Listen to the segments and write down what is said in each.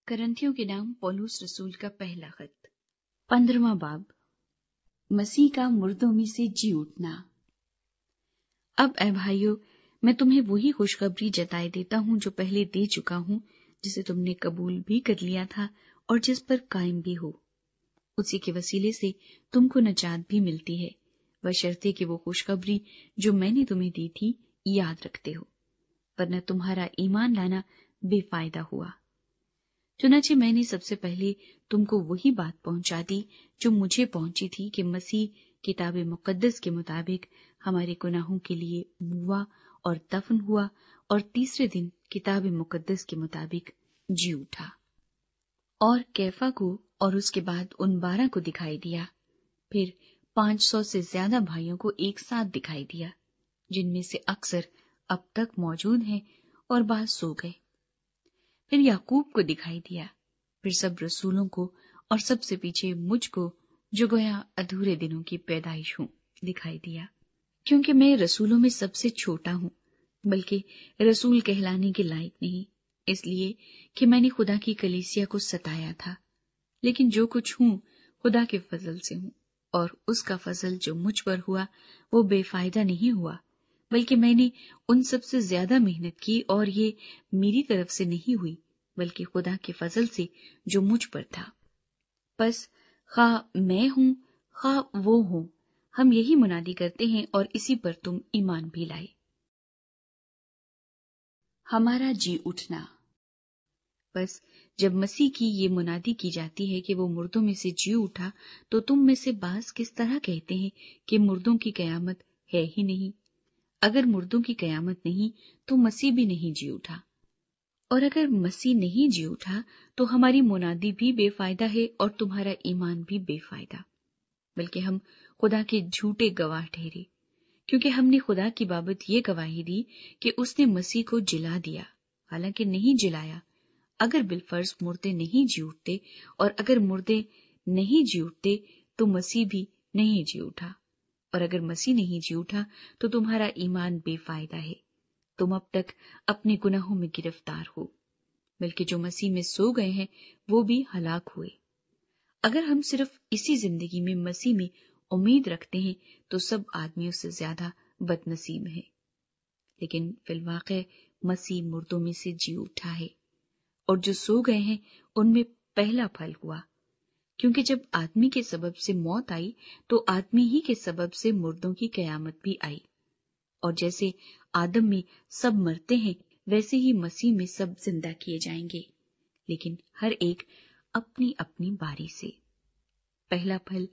کرنتھیوں کے نام پولس رسول کا پہلا خط 15واں باب مسیح کا مردوں میں سے جی اٹھنا۔ اب اے بھائیو، میں تمہیں وہی خوشخبری جتائے دیتا ہوں جو پہلے دے چکا ہوں، جسے تم نے قبول بھی کر لیا تھا اور جس پر قائم بھی ہو۔ اسی کے وسیلے سے تم کو نجات بھی ملتی ہے، بشرطے کہ وہ خوشخبری جو میں نے تمہیں دی تھی یاد رکھتے ہو، ورنہ تمہارا ایمان لانا بے فائدہ ہوا۔ چنانچہ میں نے سب سے پہلے تم کو وہی بات پہنچا دی جو مجھے پہنچی تھی کہ مسیح کتاب مقدس کے مطابق ہمارے گناہوں کے لیے موا اور دفن ہوا اور تیسرے دن کتاب مقدس کے مطابق جی اٹھا، اور کیفا کو اور اس کے بعد ان 12 کو دکھائی دیا، پھر 500 سے زیادہ بھائیوں کو ایک ساتھ دکھائی دیا، جن میں سے اکثر اب تک موجود ہیں اور بعض سو گئے۔ پھر یعقوب کو دکھائی دیا، پھر سب رسولوں کو، اور سب سے پیچھے مجھ کو جو گویا ادھورے دنوں کی پیدائش ہوں دکھائی دیا، کیونکہ میں رسولوں میں سب سے چھوٹا ہوں، بلکہ رسول کہلانے کے لائق نہیں، اس لیے کہ میں نے خدا کی کلیسیا کو ستایا تھا، لیکن جو کچھ ہوں خدا کے فضل سے ہوں، اور اس کا فضل جو مجھ پر ہوا وہ بے فائدہ نہیں ہوا، بلکہ میں نے ان سب سے زیادہ محنت کی، اور یہ میری طرف سے نہیں ہوئی بلکہ خدا کے فضل سے جو مجھ پر تھا۔ پس خواہ میں ہوں خواہ وہ ہوں، ہم یہی منادی کرتے ہیں اور اسی پر تم ایمان بھی لائے۔ ہمارا جی اٹھنا۔ بس جب مسیح کی یہ منادی کی جاتی ہے کہ وہ مردوں میں سے جی اٹھا، تو تم میں سے بعض کس طرح کہتے ہیں کہ مردوں کی قیامت ہے ہی نہیں؟ اگر مردوں کی قیامت نہیں تو مسیح بھی نہیں جی اٹھا، اور اگر مسیح نہیں جی اٹھا تو ہماری منادی بھی بے فائدہ ہے اور تمہارا ایمان بھی بے فائدہ، بلکہ ہم خدا کے جھوٹے گواہ ٹھہرے، کیونکہ ہم نے خدا کی بابت یہ گواہی دی کہ اس نے مسیح کو جلا دیا، حالانکہ نہیں جلایا۔ اگر بالفرض مردے نہیں جی اٹھتے، اور اگر مردے نہیں جی اٹھتے تو مسیح بھی نہیں جی اٹھا، اور اگر مسیح نہیں جی اٹھا تو تمہارا ایمان بے فائدہ ہے، تم اب تک اپنے گناہوں میں گرفتار ہو، بلکہ جو مسیح میں سو گئے ہیں وہ بھی ہلاک ہوئے۔ اگر ہم صرف اسی زندگی میں مسیح میں امید رکھتے ہیں تو سب آدمیوں سے زیادہ بد نصیب ہیں، لیکن فی الواقع مسیح مردوں میں سے جی اٹھا ہے، اور جو سو گئے ہیں ان میں پہلا پھل ہوا، کیونکہ جب آدمی کے سبب سے موت آئی تو آدمی ہی کے سبب سے مردوں کی قیامت بھی آئی، اور جیسے آدم میں سب مرتے ہیں ویسے ہی مسیح میں سب زندہ کیے جائیں گے، لیکن ہر ایک اپنی اپنی باری سے۔ پہلا پھل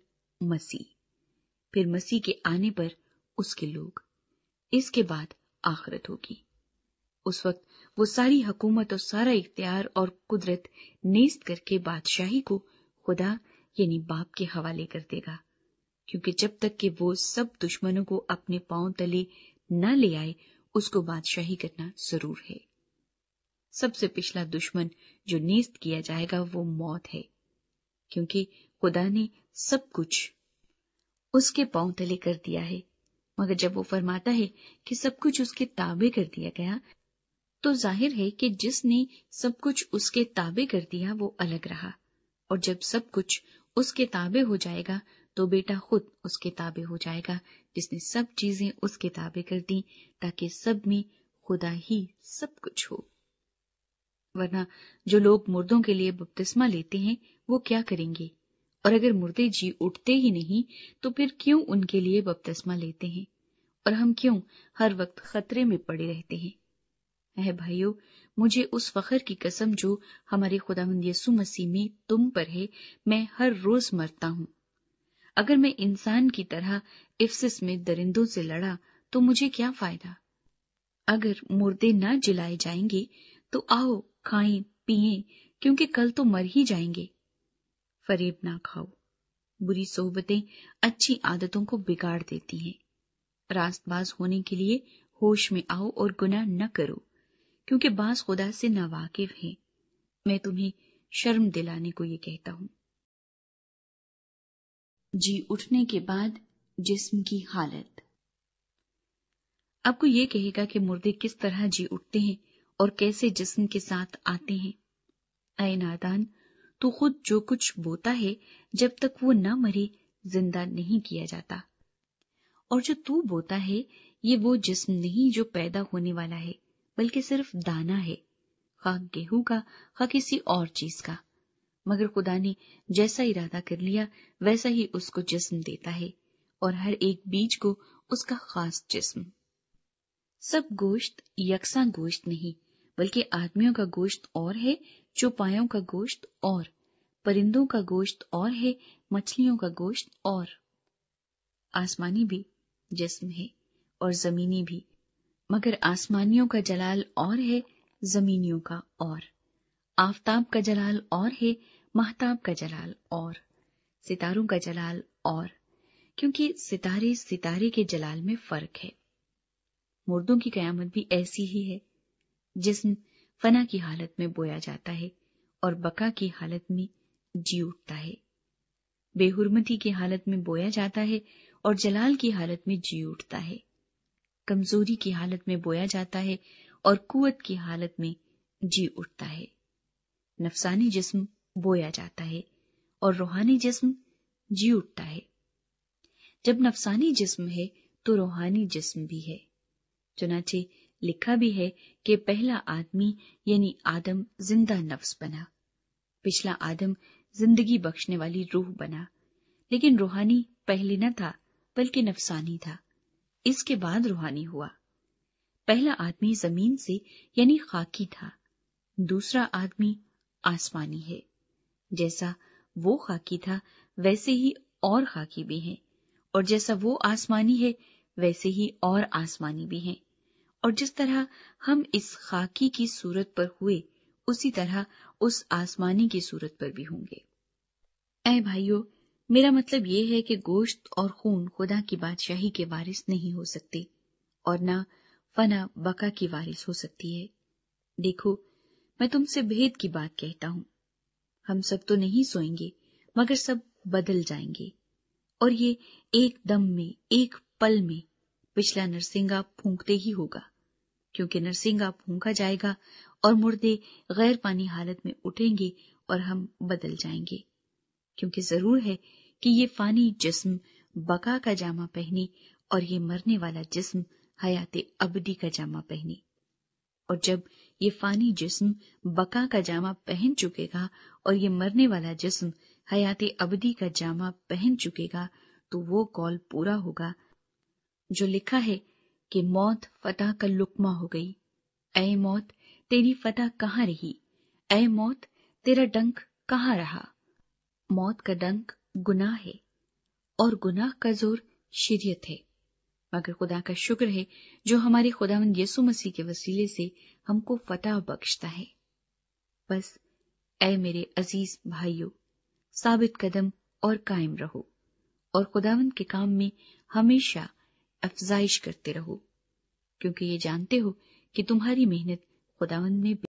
مسیح، پھر مسیح کے آنے پر اس کے لوگ، اس کے بعد آخرت ہوگی۔ اس وقت وہ ساری حکومت اور سارا اختیار اور قدرت نیست کر کے بادشاہی کو خدا یعنی باپ کے حوالے کر دے گا، کیونکہ جب تک کہ وہ سب دشمنوں کو اپنے پاؤں تلے نہ لے آئے اس کو بادشاہی کرنا ضرور ہے۔ سب سے پچھلا دشمن جو نیست کیا جائے گا وہ موت ہے، کیونکہ خدا نے سب کچھ اس کے پاؤں تلے کر دیا ہے، مگر جب وہ فرماتا ہے کہ سب کچھ اس کے تابع کر دیا گیا تو ظاہر ہے کہ جس نے سب کچھ اس کے تابع کر دیا وہ الگ رہا، اور جب سب کچھ اس کے تابع ہو جائے گا تو بیٹا خود اس کے تابع ہو جائے گا، جس نے سب چیزیں اس کے تابع کر دیں تاکہ سب میں خدا ہی سب کچھ ہو۔ ورنہ جو لوگ مردوں کے لیے بپتسمہ لیتے ہیں وہ کیا کریں گے؟ اور اگر مردے جی اٹھتے ہی نہیں تو پھر کیوں ان کے لیے بپتسمہ لیتے ہیں؟ اور ہم کیوں ہر وقت خطرے میں پڑے رہتے ہیں؟ اے بھائیو، مجھے اس فخر کی قسم جو ہمارے خداوند یسوع مسیح میں تم پر ہے، میں ہر روز مرتا ہوں۔ اگر میں انسان کی طرح افسس میں درندوں سے لڑا تو مجھے کیا فائدہ؟ اگر مردے نہ جلائے جائیں گے تو آؤ کھائیں پیئیں، کیونکہ کل تو مر ہی جائیں گے۔ فریب نہ کھاؤ، بری صحبتیں اچھی عادتوں کو بگاڑ دیتی ہیں۔ راست باز ہونے کے لیے ہوش میں آؤ اور گناہ نہ کرو، کیونکہ بعض خدا سے ناواقف ہیں۔ میں تمہیں شرم دلانے کو یہ کہتا ہوں۔ جی اٹھنے کے بعد جسم کی حالت۔ آپ کو یہ کہے گا کہ مردے کس طرح جی اٹھتے ہیں اور کیسے جسم کے ساتھ آتے ہیں۔ اے نادان، تو خود جو کچھ بوتا ہے جب تک وہ نہ مرے زندہ نہیں کیا جاتا، اور جو تو بوتا ہے یہ وہ جسم نہیں جو پیدا ہونے والا ہے، بلکہ صرف دانہ ہے، خواہ گیہوں کا خواہ کسی اور چیز کا، مگر خدا نے جیسا ارادہ کر لیا ویسا ہی اس کو جسم دیتا ہے، اور ہر ایک بیج کو اس کا خاص جسم۔ سب گوشت یکساں گوشت نہیں، بلکہ آدمیوں کا گوشت اور ہے، چوپایوں کا گوشت اور، پرندوں کا گوشت اور ہے، مچھلیوں کا گوشت اور۔ آسمانی بھی جسم ہے اور زمینی بھی، مگر آسمانیوں کا جلال اور ہے، زمینیوں کا اور۔ آفتاب کا جلال اور ہے، مہتاب کا جلال اور، ستاروں کا جلال اور، کیونکہ ستارے ستارے کے جلال میں فرق ہے۔ مردوں کی قیامت بھی ایسی ہی ہے، جسم فنا کی حالت میں بویا جاتا ہے اور بقا کی حالت میں جی اٹھتا ہے، بے حرمتی کی حالت میں بویا جاتا ہے اور جلال کی حالت میں جی اٹھتا ہے، کمزوری کی حالت میں بویا جاتا ہے اور قوت کی حالت میں جی اٹھتا ہے۔ نفسانی جسم بویا جاتا ہے اور روحانی جسم جی اٹھتا ہے۔ جب نفسانی جسم ہے تو روحانی جسم بھی ہے، چنانچہ لکھا بھی ہے کہ پہلا آدمی یعنی آدم زندہ نفس بنا، پچھلا آدم زندگی بخشنے والی روح بنا، لیکن روحانی پہلے نہ تھا بلکہ نفسانی تھا، اس کے بعد روحانی ہوا۔ پہلا آدمی زمین سے یعنی خاکی تھا، دوسرا آدمی آسمانی ہے۔ جیسا وہ خاکی تھا ویسے ہی اور خاکی بھی ہیں، اور جیسا وہ آسمانی ہے ویسے ہی اور آسمانی بھی ہیں، اور جس طرح ہم اس خاکی کی صورت پر ہوئے اسی طرح اس آسمانی کی صورت پر بھی ہوں گے۔ اے بھائیو، میرا مطلب یہ ہے کہ گوشت اور خون خدا کی بادشاہی کے وارث نہیں ہو سکتے، اور نہ فنا بقا کی وارث ہو سکتی ہے۔ دیکھو، میں تم سے بھید کی بات کہتا ہوں، ہم سب تو نہیں سوئیں گے مگر سب بدل جائیں گے، اور یہ ایک دم میں، ایک پل میں، پچھلا نرسنگا پھونکتے ہی ہوگا، کیونکہ نرسنگا پھونکا جائے گا اور مردے غیر پانی حالت میں اٹھیں گے اور ہم بدل جائیں گے، کیونکہ ضرور ہے کہ یہ فانی جسم بقا کا جامہ پہنے اور یہ مرنے والا جسم حیات ابدی کا جامہ پہنے۔ اور جب یہ فانی جسم بقا کا جامہ پہن چکے گا اور یہ مرنے والا جسم حیات ابدی کا جامہ پہن چکے گا تو وہ قول پورا ہوگا جو لکھا ہے کہ موت فتح کا لقمہ ہو گئی۔ اے موت، تیری فتح کہاں رہی؟ اے موت، تیرا ڈنک کہاں رہا؟ موت کا ڈنک گناہ ہے اور گناہ کا زور شریعت ہے، مگر خدا کا شکر ہے جو ہمارے خداوند یسوع مسیح کے وسیلے سے ہم کو فتح بخشتا ہے۔ بس اے میرے عزیز بھائیو، ثابت قدم اور قائم رہو، اور خداوند کے کام میں ہمیشہ افزائش کرتے رہو، کیونکہ یہ جانتے ہو کہ تمہاری محنت خداوند میں